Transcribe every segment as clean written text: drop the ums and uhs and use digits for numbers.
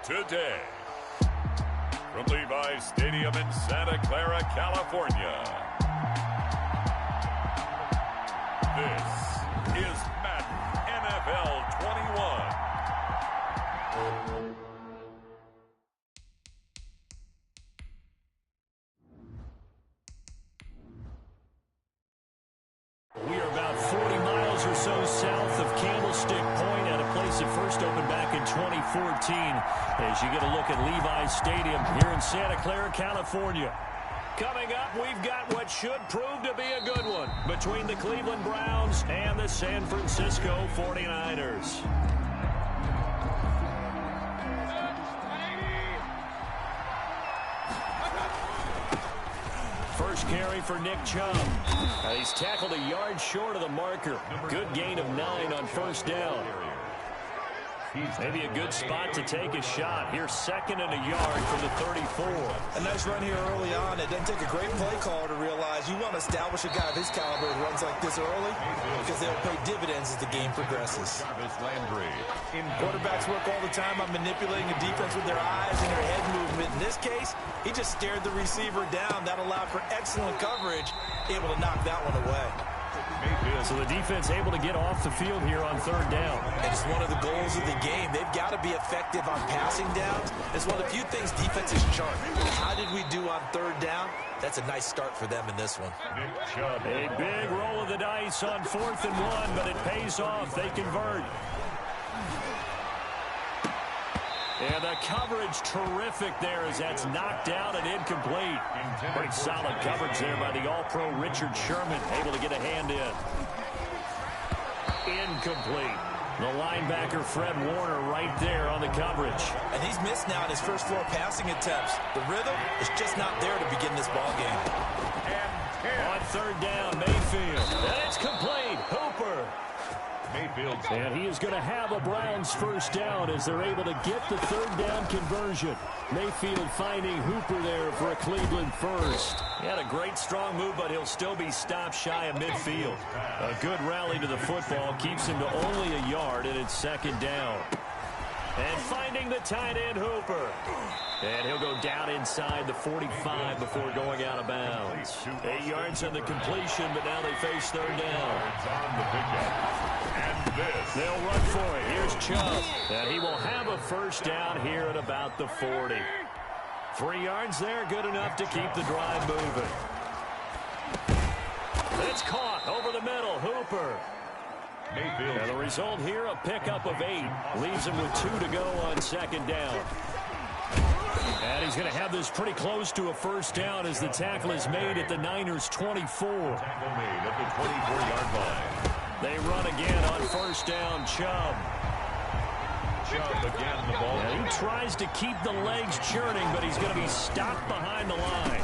today. From Levi's Stadium in Santa Clara, California, this is Madden NFL 21. We are about 40 miles or so south of Candlestick Point at a place that first opened back in 2014 as you get a look at Levi's Stadium here in Santa Clara, California. Coming up, we've got what should prove to be a good one between the Cleveland Browns and the San Francisco 49ers. First carry for Nick Chubb. He's tackled a yard short of the marker. Good gain of 9 on first down. Maybe a good spot to take a shot. Here's second and a yard from the 34. A nice run here early on. It doesn't take a great play caller to realize you want to establish a guy of his caliber who runs like this early because they'll pay dividends as the game progresses. Quarterbacks work all the time on manipulating a defense with their eyes and their head movement. In this case, he just stared the receiver down. That allowed for excellent coverage, able to knock that one away. So the defense able to get off the field here on third down. And it's one of the goals of the game. They've got to be effective on passing downs. It's one of the few things defenses chart. How did we do on third down? That's a nice start for them in this one. A big roll of the dice on 4th and 1, but it pays off. They convert. And the coverage terrific there as that's knocked down and incomplete. Pretty solid coverage there by the All-Pro Richard Sherman. Able to get a hand in. Incomplete. The linebacker Fred Warner right there on the coverage. And he's missed now in his first 4 passing attempts. The rhythm is just not there to begin this ball game. On third down, Mayfield. And it's complete. Hooper. And he is going to have a Browns first down as they're able to get the third down conversion. Mayfield finding Hooper there for a Cleveland first. He had a great strong move, but he'll still be stopped shy of midfield. A good rally to the football keeps him to only a yard, and it's second down. And finding the tight end, Hooper. And he'll go down inside the 45 before going out of bounds. 8 yards on the completion, but now they face third down. They'll run for it. Here's Chubb. And he will have a first down here at about the 40. 3 yards there, good enough to keep the drive moving. It's caught over the middle. Hooper. And the result here, a pickup of 8. Leaves him with 2 to go on second down. And he's going to have this pretty close to a first down as the tackle is made at the Niners' 24. Tackle made at the 24-yard line. They run again on first down. Chubb. Chubb again the ball. And he tries to keep the legs churning, but he's going to be stopped behind the line.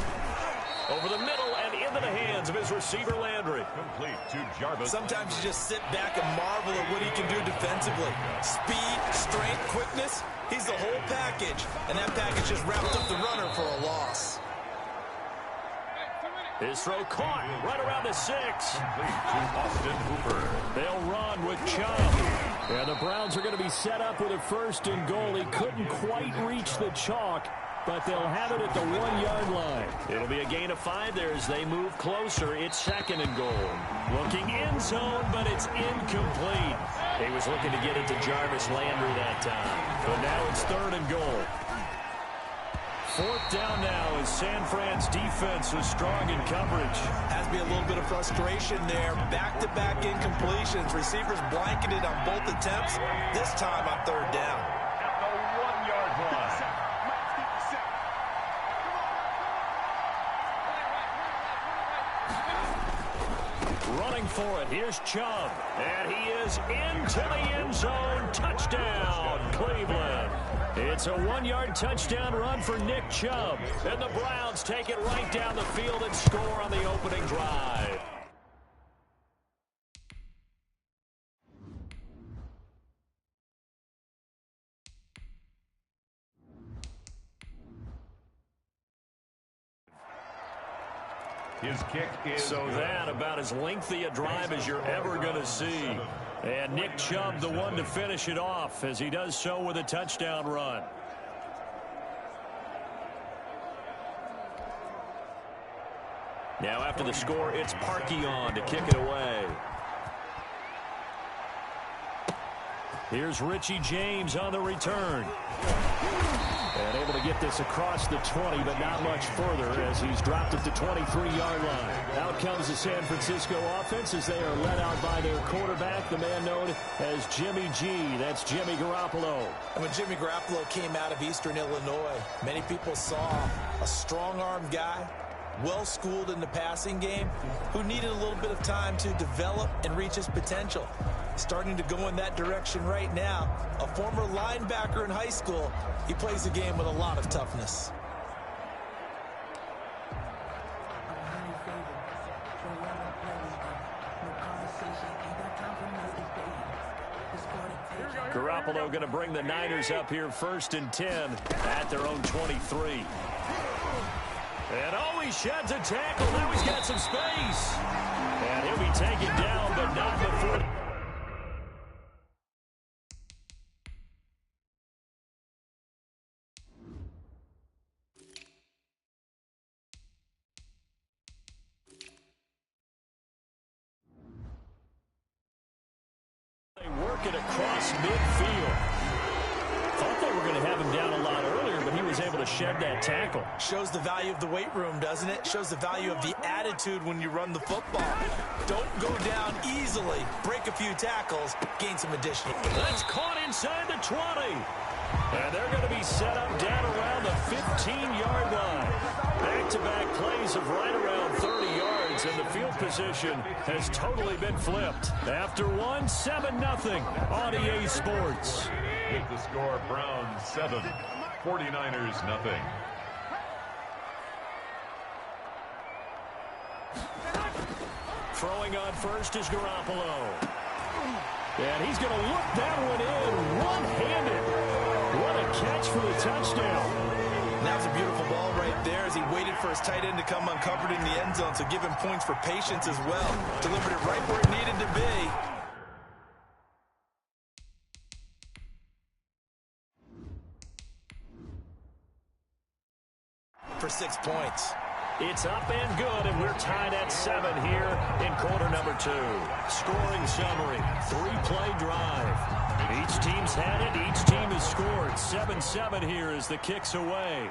Over the middle and into the hands of his receiver, Landry. Complete to Jarvis. Sometimes you just sit back and marvel at what he can do defensively. Speed, strength, quickness. He's the whole package. And that package just wrapped up the runner for a loss. His throw caught right around the 6. Complete to Austin Hooper. They'll run with Chubb. And the Browns are going to be set up with a first and goal. He couldn't quite reach the chalk, but they'll have it at the 1-yard line. It'll be a gain of 5 there as they move closer. It's second and goal. Looking end zone, but it's incomplete. He was looking to get it to Jarvis Landry that time. But now it's third and goal. 4th down now as San Fran's defense is strong in coverage. Has to be a little bit of frustration there. Back-to-back incompletions. Receivers blanketed on both attempts. This time on third down. At the 1-yard line. Running for it. Here's Chubb. And he is into the end zone. Touchdown, Cleveland. It's a 1-yard touchdown run for Nick Chubb. And the Browns take it right down the field and score on the opening drive. His kick is so that about as lengthy a drive as you're ever going to see. And Nick Chubb, the one to finish it off, as he does so with a touchdown run. Now after the score, it's Parkey on to kick it away. Here's Richie James on the return. And able to get this across the 20, but not much further as he's dropped at the 23-yard line. Out comes the San Francisco offense as they are led out by their quarterback, the man known as Jimmy G. That's Jimmy Garoppolo. And when Jimmy Garoppolo came out of Eastern Illinois, many people saw a strong-armed guy, well-schooled in the passing game, who needed a little bit of time to develop and reach his potential. Starting to go in that direction right now. A former linebacker in high school, he plays the game with a lot of toughness. Garoppolo going to bring the Niners up here 1st and 10 at their own 23. And he sheds a tackle. Now he's got some space. And he'll be taken down, but not before. They work it across midfield. Thought they were going to have him down a lot earlier, but he was able to shed that tackle. Shows the value of the weight room, doesn't it? Shows the value of the attitude when you run the football. Don't go down easily. Break a few tackles. Gain some additional. That's caught inside the 20. And they're going to be set up down around the 15-yard line. Back-to-back plays of right around 30 yards, and the field position has totally been flipped. After one, 7-0 on EA Sports. With the score, Browns 7, 49ers nothing. Throwing on first is Garoppolo. And he's going to look that one in one-handed. What a catch for the touchdown. That's a beautiful ball right there as he waited for his tight end to come uncovered in the end zone, so give him points for patience as well. Delivered it right where it needed to be. For 6 points. It's up and good, and we're tied at 7 here in quarter number 2. Scoring summary, 3-play drive. Each team's had it, each team has scored. 7-7 here as the kick's away.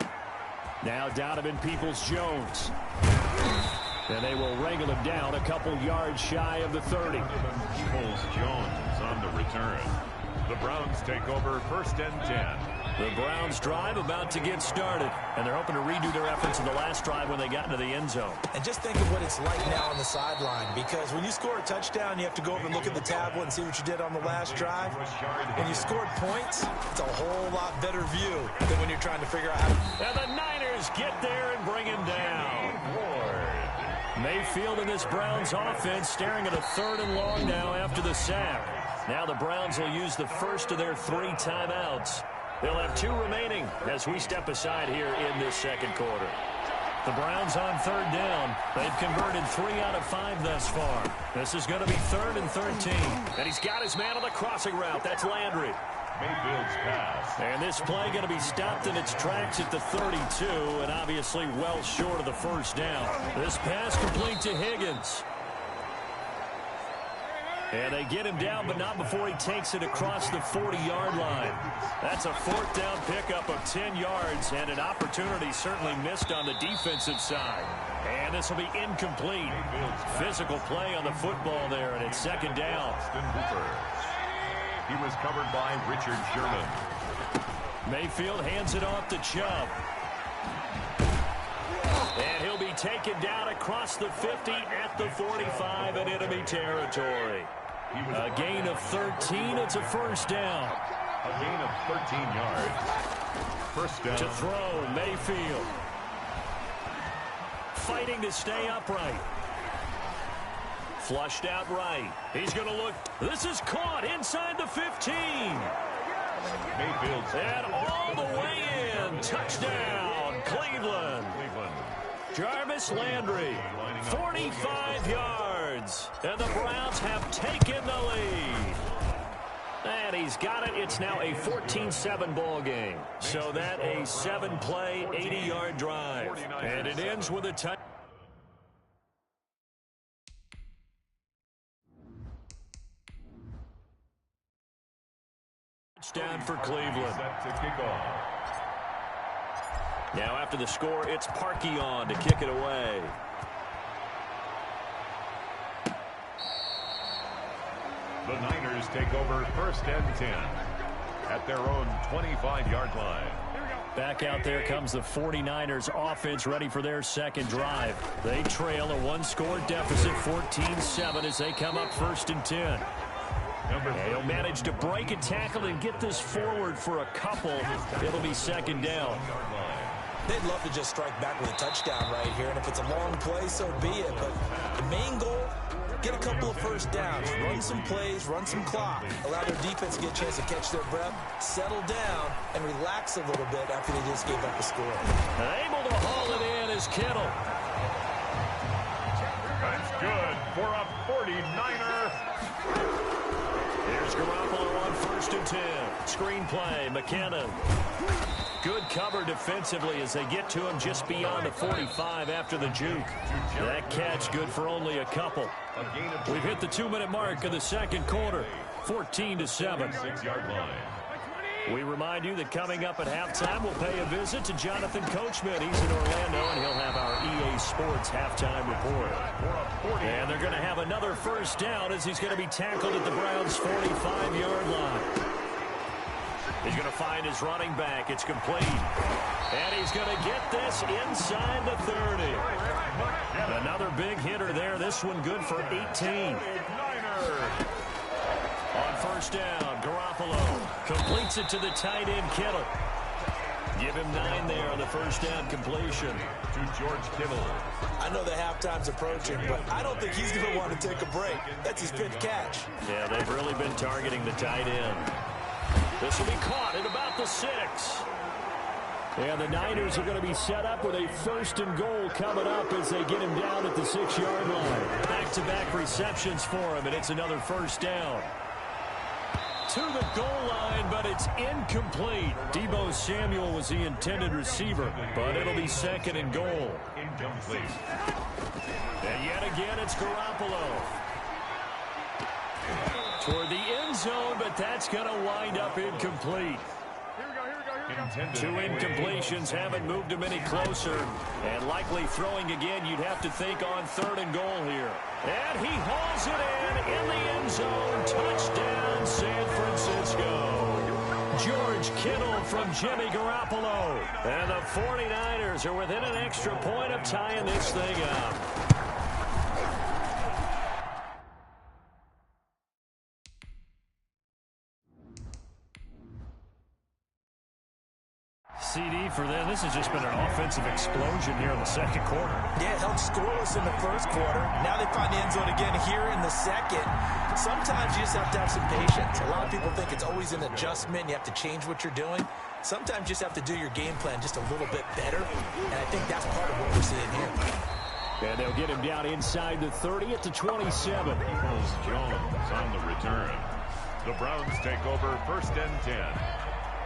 Now Donovan Peoples-Jones. And they will wrangle him down a couple yards shy of the 30. Peoples-Jones on the return. The Browns take over 1st and 10. The Browns drive about to get started, and they're hoping to redo their efforts in the last drive when they got into the end zone. And just think of what it's like now on the sideline, because when you score a touchdown, you have to go over and look at the tablet and see what you did on the last drive. When you scored points, it's a whole lot better view than when you're trying to figure out how to... And the Niners get there and bring him down. Mayfield and this Browns offense staring at a 3rd and long now after the sack. Now the Browns will use the first of their 3 timeouts. They'll have 2 remaining as we step aside here in this second quarter. The Browns on 3rd down. They've converted 3 out of 5 thus far. This is going to be 3rd and 13. And he's got his man on the crossing route. That's Landry. Mayfield's pass. And this play going to be stopped in its tracks at the 32, and obviously well short of the first down. This pass complete to Higgins. And they get him down, but not before he takes it across the 40-yard line. That's a 4th down pickup of 10 yards, and an opportunity certainly missed on the defensive side. And this will be incomplete. Physical play on the football there, and it's 2nd down. He was covered by Richard Sherman. Mayfield hands it off to Chubb. And he'll be taken down across the 50 at the 45 in enemy territory. A gain of 13. It's a 1st down. A gain of 13 yards. 1st down. To throw, Mayfield. Fighting to stay upright. Flushed out right. He's going to look. This is caught inside the 15. Mayfield's and all the way in. Touchdown, Cleveland. Jarvis Landry, 45 yards. And the Browns have taken the lead. And he's got it. It's now a 14-7 ball game. So that a 7-play, 80-yard drive. And it ends with a touchdown. Touchdown for Cleveland. Set to kick off. Now after the score, it's Parkey on to kick it away. The Niners take over 1st and 10 at their own 25-yard line. Back out there comes the 49ers offense ready for their second drive. They trail a one-score deficit 14-7 as they come up 1st and 10. He'll manage to break a tackle and get this forward for a couple. It'll be 2nd down. They'd love to just strike back with a touchdown right here, and if it's a long play, so be it. But the main goal, get a couple of first downs, run some plays, run some clock, allow their defense to get a chance to catch their breath, settle down, and relax a little bit after they just gave up a score. Able to haul it in is Kittle. That's good for a 49er. Here's Garoppolo on 1st and 10. Screen play, McKinnon. Good cover defensively as they get to him just beyond the 45 after the juke. That catch good for only a couple. We've hit the 2-minute mark of the second quarter, 14-7. 6-yard line. We remind you that coming up at halftime, we'll pay a visit to Jonathan Coachman. He's in Orlando, and he'll have our EA Sports halftime report. And they're going to have another first down as he's going to be tackled at the Browns' 45-yard line. He's going to find his running back. It's complete. And he's going to get this inside the 30. Another big hitter there. This one good for 18. On 1st down, Garoppolo completes it to the tight end, Kittle. Give him 9 there on the 1st down completion. To George Kittle. I know the halftime's approaching, but I don't think he's going to want to take a break. That's his 5th catch. Yeah, they've really been targeting the tight end. This will be caught at about the 6. And the Niners are going to be set up with a 1st and goal coming up as they get him down at the 6-yard line. Back-to-back receptions for him, and it's another 1st down. To the goal line, but it's incomplete. Deebo Samuel was the intended receiver, but it'll be 2nd and goal. Incomplete. And yet again, it's Garoppolo. Toward the end zone, but that's going to wind up incomplete. 2 incompletions haven't moved him any closer. And likely throwing again, you'd have to think on 3rd and goal here. And he hauls it in the end zone. Touchdown, San Francisco. George Kittle from Jimmy Garoppolo. And the 49ers are within an extra point of tying this thing up. CD for them. This has just been an offensive explosion here in the second quarter. Yeah, it held scoreless in the first quarter. Now they find the end zone again here in the second. Sometimes you just have to have some patience. A lot of people think it's always an adjustment. You have to change what you're doing. Sometimes you just have to do your game plan just a little bit better. And I think that's part of what we're seeing here. And they'll get him down inside the 30 at the 27. Jones on the return. The Browns take over 1st and 10.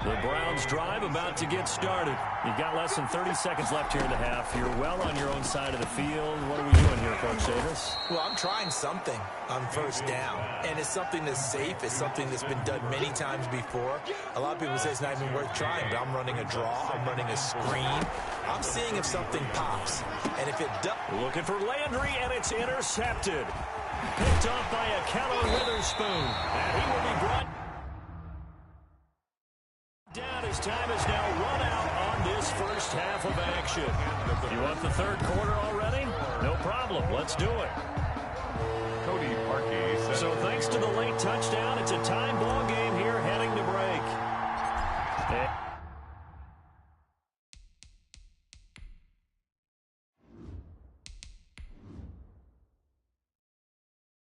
The Browns drive about to get started. You've got less than 30 seconds left here in the half. You're well on your own side of the field. What are we doing here, Coach Davis? Well, I'm trying something on 1st down. And it's something that's safe. It's something that's been done many times before. A lot of people say it's not even worth trying, but I'm running a draw. I'm running a screen. I'm seeing if something pops. And if it does... Looking for Landry, and it's intercepted. Picked off by a Keller Witherspoon. And he will be brought down. His time is now run out on this first half of action. You want the third quarter already? No problem. Let's do it. Cody Parkey. So thanks to the late touchdown, it's a time ball game here heading to break.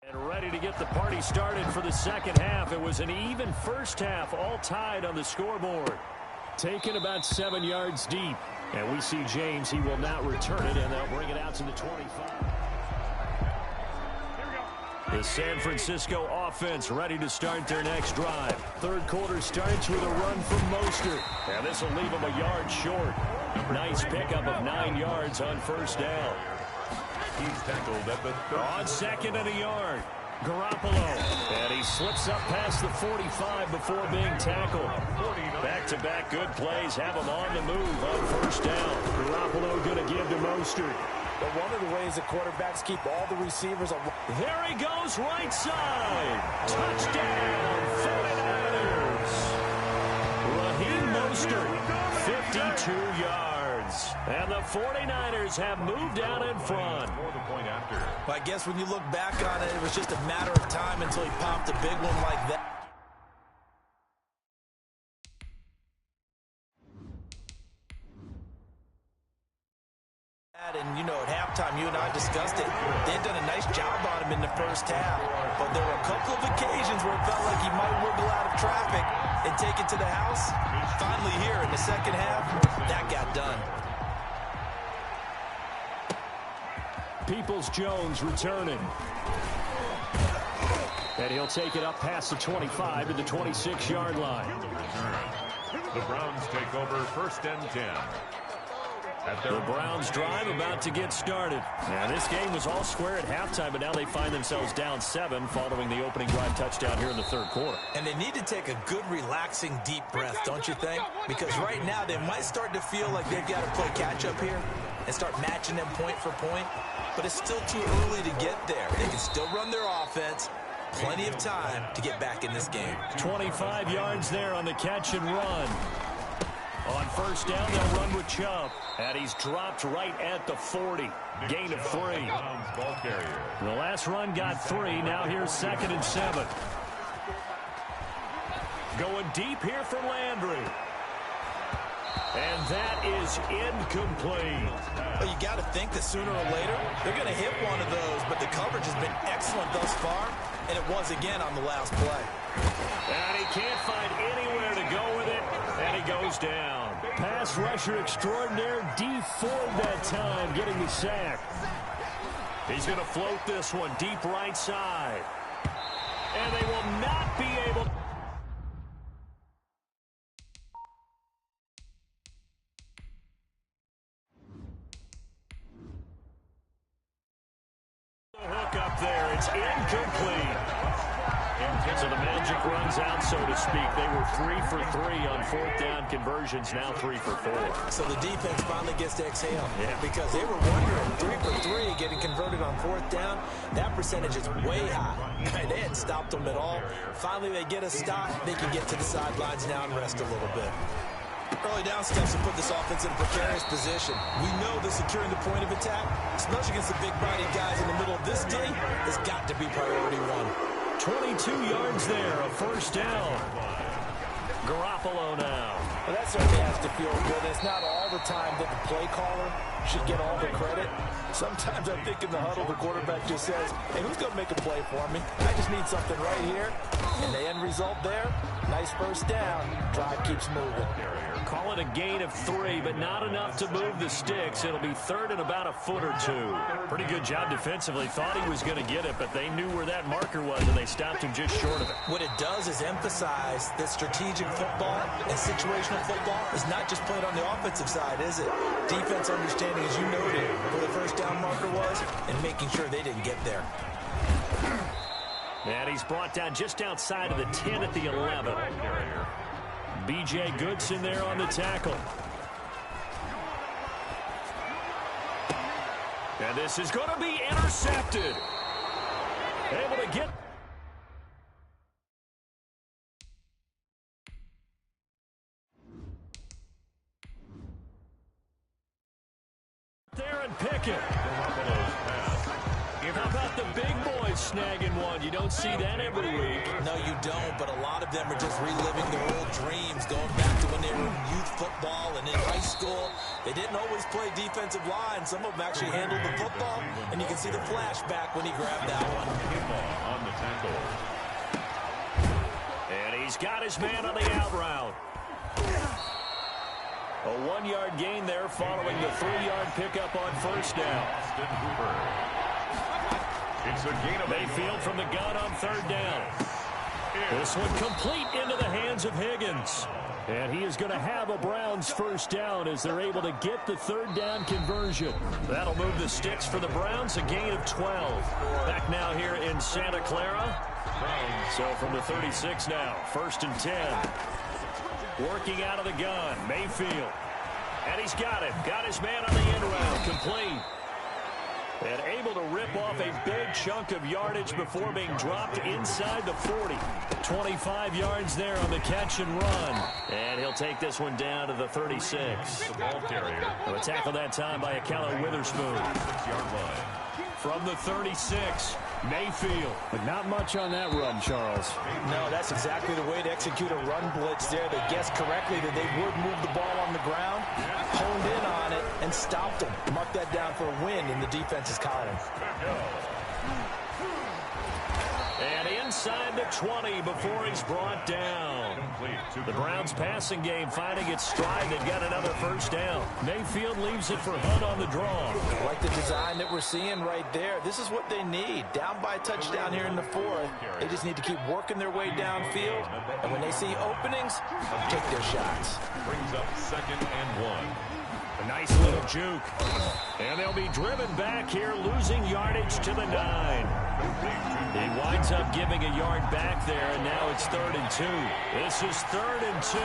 And ready to get the party started for the second half. It was an even first half, all tied on the scoreboard. Taken about 7 yards deep. And we see James, he will not return it, and they'll bring it out to the 25. The San Francisco offense ready to start their next drive. Third quarter starts with a run from Mostert. And this will leave him a yard short. Nice pickup of 9 yards on first down. He's tackled at the 30. On second and a yard. Garoppolo. And he slips up past the 45 before being tackled. Back-to-back good plays have him on the move on first down. Garoppolo going to give to Mostert. But one of the ways that quarterbacks keep all the receivers on. There he goes, right side. Touchdown, 49ers. Raheem Mostert, 52 yards. And the 49ers have moved out in front. Well, I guess when you look back on it, it was just a matter of time until he popped a big one like that. And, you know, at halftime, you and I discussed it. They'd done a nice job on him in the first half. But there were a couple of occasions where it felt like he might wiggle out of traffic and take it to the house. Finally here in the second half, that got done. Peoples-Jones returning. And he'll take it up past the 25 to the 26-yard line. The Browns take over first and 10. The Browns drive about to get started. Now, this game was all square at halftime, but now they find themselves down 7 following the opening drive touchdown here in the third quarter. And they need to take a good, relaxing, deep breath, don't you think? Because right now they might start to feel like they've got to play catch-up here and start matching them point for point. But it's still too early to get there. They can still run their offense. Plenty of time to get back in this game. 25 yards there on the catch and run. On first down, they'll run with Chubb. And he's dropped right at the 40. Gain of 3. The last run got 3. Now here's 2nd and 7. Going deep here for Landry. And that is incomplete. Well, you got to think that sooner or later they're going to hit one of those, but the coverage has been excellent thus far, and it was again on the last play. And he can't find anywhere to go with it, and he goes down. Pass rusher extraordinaire, Dee Ford that time, getting the sack. He's going to float this one deep right side. And they will not be able to. Hook up there. It's incomplete. So the magic runs out, so to speak. They were 3 for 3 on 4th down conversions, now 3 for 4. So the defense finally gets to exhale. Yeah. Because they were wondering, 3 for 3 getting converted on 4th down. That percentage is way high. They hadn't stopped them at all. Finally, they get a stop. They can get to the sidelines now and rest a little bit. Early down steps to put this offense in a precarious position. We know that securing the point of attack, especially against the big-bodied guys in the middle of this D, has got to be priority 1. 22 yards there, a first down. Garoppolo now. Well, that certainly has to feel good. It's not all the time that the play caller should get all the credit. Sometimes I think in the huddle, the quarterback just says, hey, who's going to make a play for me? I just need something right here. And the end result there, nice first down. Drive keeps moving. Call it a gain of 3, but not enough to move the sticks. It'll be 3rd and about a foot or 2. Pretty good job defensively. Thought he was going to get it, but they knew where that marker was, and they stopped him just short of it. What it does is emphasize that strategic football and situational football is not just played on the offensive side, is it? Defense understanding, as you noted, where the first down marker was, and making sure they didn't get there. And he's brought down just outside of the 10 at the 11. B.J. Goodson there on the tackle. And this is going to be intercepted. Able to get. There and pick it. How about the big boys snagging one? You don't see that every week. No, you don't, but a lot of them are just reliving their old dreams, going back to when they were in youth football and in high school. They didn't always play defensive line. Some of them actually handled the football, and you can see the flashback when he grabbed that one. On the tackle. And he's got his man on the out route. A 1-yard gain there following the 3-yard pickup on first down. It's a gain of Mayfield from the gun on 3rd down. This one complete into the hands of Higgins. And he is going to have a Browns first down as they're able to get the third down conversion. That'll move the sticks for the Browns, a gain of 12. Back now here in Santa Clara. So from the 36 now, 1st and 10. Working out of the gun, Mayfield. And he's got it. Got his man on the end round, complete. And able to rip off a big chunk of yardage before being dropped inside the 40. 25 yards there on the catch and run. And he'll take this one down to the 36. The ball carrier. A tackle that time by Akello Witherspoon. 6-yard line. From the 36, Mayfield. But not much on that run, Charles. No, that's exactly the way to execute a run blitz there. They guessed correctly that they would move the ball on the ground, honed in on it, and stopped them. Mark that down for a win in the defense's column. And inside the 20 before he's brought down. The Browns passing game finding its stride. They've got another first down. Mayfield leaves it for Hunt on the draw. Like the design that we're seeing right there. This is what they need. Down by a touchdown here in the 4th. They just need to keep working their way downfield. And when they see openings, take their shots. Brings up 2nd and 1. A nice little juke. And they'll be driven back here, losing yardage to the 9. He winds up giving a yard back there, and now it's 3rd and 2. This is 3rd and 2.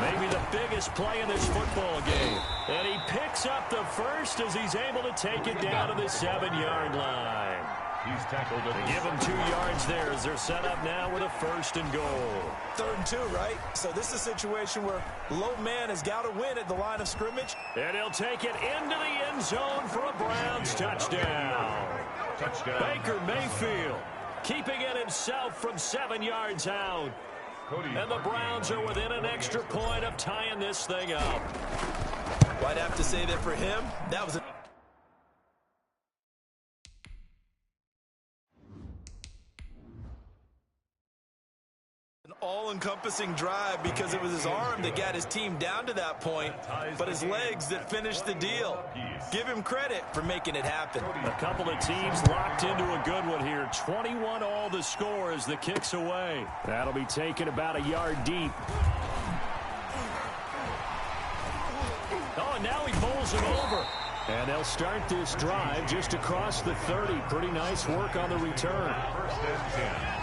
Maybe the biggest play in this football game. And he picks up the first as he's able to take it down to the 7-yard line. He's tackled it. Give him 2 yards there as they're set up now with a 1st and goal. 3rd and 2, right? So this is a situation where low man has got to win at the line of scrimmage. And he'll take it into the end zone for a Browns touchdown. Baker Mayfield keeping it himself from 7 yards out. And the Browns are within an extra point of tying this thing up. Well, I'd have to say that for him, that was an all-encompassing drive because it was his arm that got his team down to that point, but his legs that finished the deal. Give him credit for making it happen. A couple of teams locked into a good one here. 21-all the score as the kick's away. That'll be taken about a yard deep. Oh, and now he bowls it over. And they'll start this drive just across the 30. Pretty nice work on the return. 1st and 10.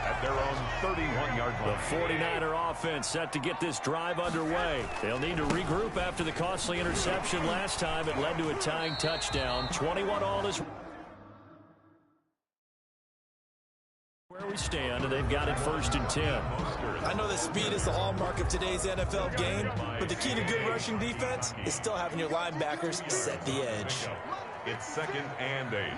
At their own 31-yard line. The 49er offense set to get this drive underway. They'll need to regroup after the costly interception last time. It led to a tying touchdown. 21-all is where we stand, and they've got it 1st and 10. I know that speed is the hallmark of today's NFL game, but the key to good rushing defense is still having your linebackers set the edge. It's 2nd and 8.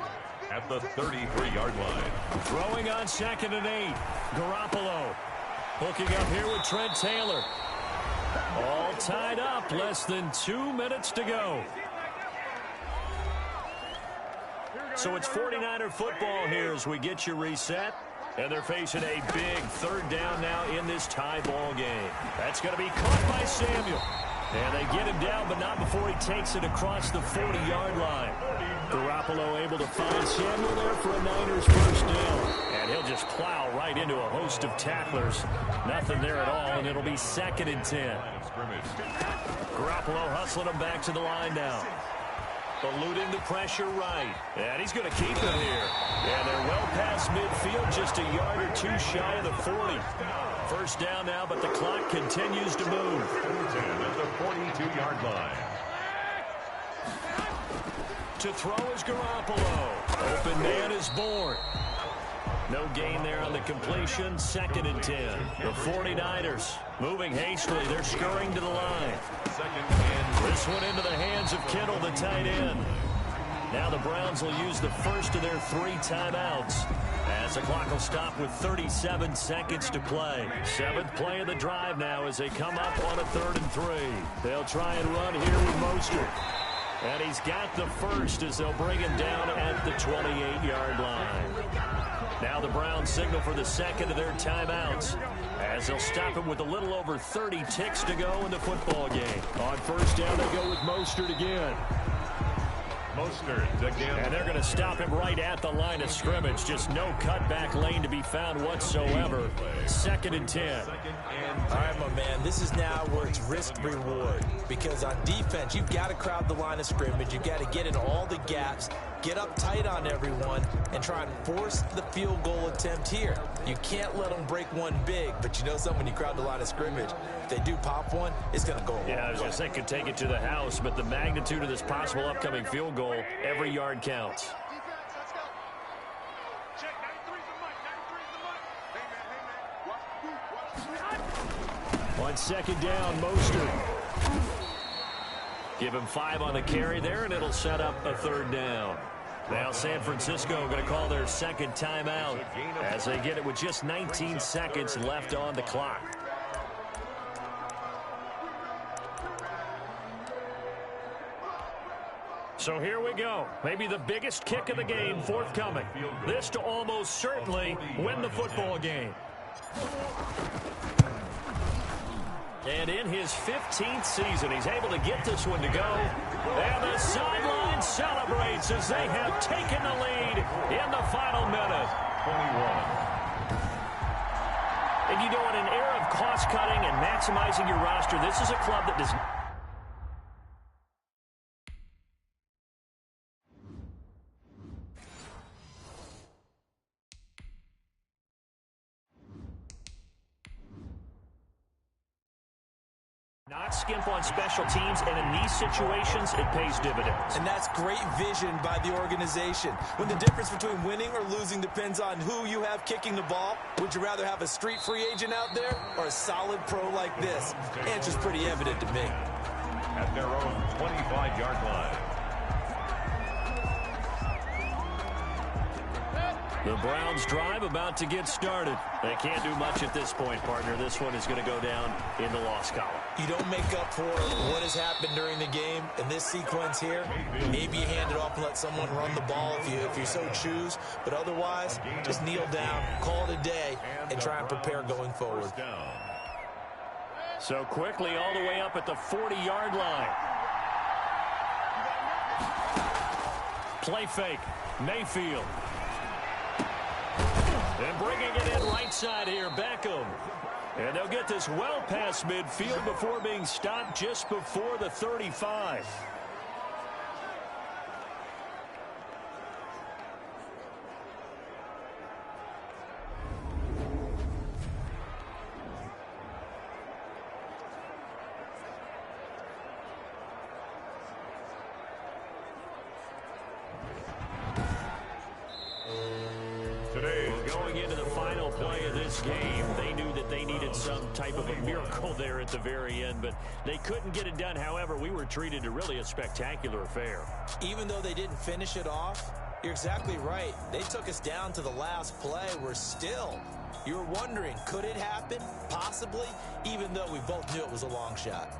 At the 33-yard line. Throwing on 2nd and 8. Garoppolo hooking up here with Trent Taylor. All tied up. Less than 2 minutes to go. So it's 49er football here as we get you reset. And they're facing a big 3rd down now in this tie ball game. That's going to be caught by Samuel. And they get him down, but not before he takes it across the 40-yard line. Garoppolo able to find Samuel there for a Niners first down. And he'll just plow right into a host of tacklers. Nothing there at all, and it'll be 2nd and 10. Garoppolo hustling him back to the line now. Eluding the pressure right. And he's going to keep it here. And they're well past midfield, just a yard or 2 shy of the 40. First down now, but the clock continues to move. 10 at the 42-yard line. To throw is Garoppolo. Open man is born. No gain there on the completion. 2nd and 10. The 49ers moving hastily. They're scurrying to the line. 2nd and this one into the hands of Kittle, the tight end. Now the Browns will use the first of their 3 timeouts as the clock will stop with 37 seconds to play. 7th play of the drive now as they come up on a 3rd and 3. They'll try and run here with Mostert. And he's got the first as they'll bring him down at the 28-yard line. Now the Browns signal for the 2nd of their timeouts as they'll stop him with a little over 30 ticks to go in the football game. On first down, they go with Mostert again. Mostert again. And they're going to stop him right at the line of scrimmage. Just no cutback lane to be found whatsoever. 2nd and 10. All right, my man. Sam, this is now where it's risk-reward. Because on defense, you've got to crowd the line of scrimmage. You've got to get in all the gaps, get up tight on everyone, and try and force the field goal attempt here. You can't let them break one big, but you know something, when you crowd the line of scrimmage, if they do pop one, it's going to go away. Yeah, I was going to say, could take it to the house, but the magnitude of this possible upcoming field goal, every yard counts. On second down, Mostert. Give him 5 on the carry there, and it'll set up a third down. Now San Francisco going to call their second timeout as they get it with just 19 seconds left on the clock. So here we go. Maybe the biggest kick of the game forthcoming. This to almost certainly win the football game. And in his 15th season, he's able to get this one to go. And the sideline celebrates as they have taken the lead in the final minute. 21. And you know, in an era of cost-cutting and maximizing your roster, this is a club that does not skimp on special teams, and in these situations, it pays dividends. And that's great vision by the organization. When the difference between winning or losing depends on who you have kicking the ball, would you rather have a street free agent out there or a solid pro like this? The answer's pretty evident to me. At their own 25-yard line. The Browns drive about to get started. They can't do much at this point, partner. This one is going to go down in the loss column. You don't make up for what has happened during the game in this sequence here. Maybe you hand it off and let someone run the ball if you so choose. But otherwise, just kneel down, call it a day, and try and prepare going forward. So quickly all the way up at the 40-yard line. Play fake. Mayfield. And bringing it in right side here, Beckham. And they'll get this well past midfield before being stopped just before the 35. Going into the final play of this game, they knew that they needed some type of a miracle there at the very end, but they couldn't get it done. However, we were treated to really a spectacular affair. Even though they didn't finish it off, you're exactly right. They took us down to the last play. You're wondering, could it happen? Possibly, even though we both knew it was a long shot.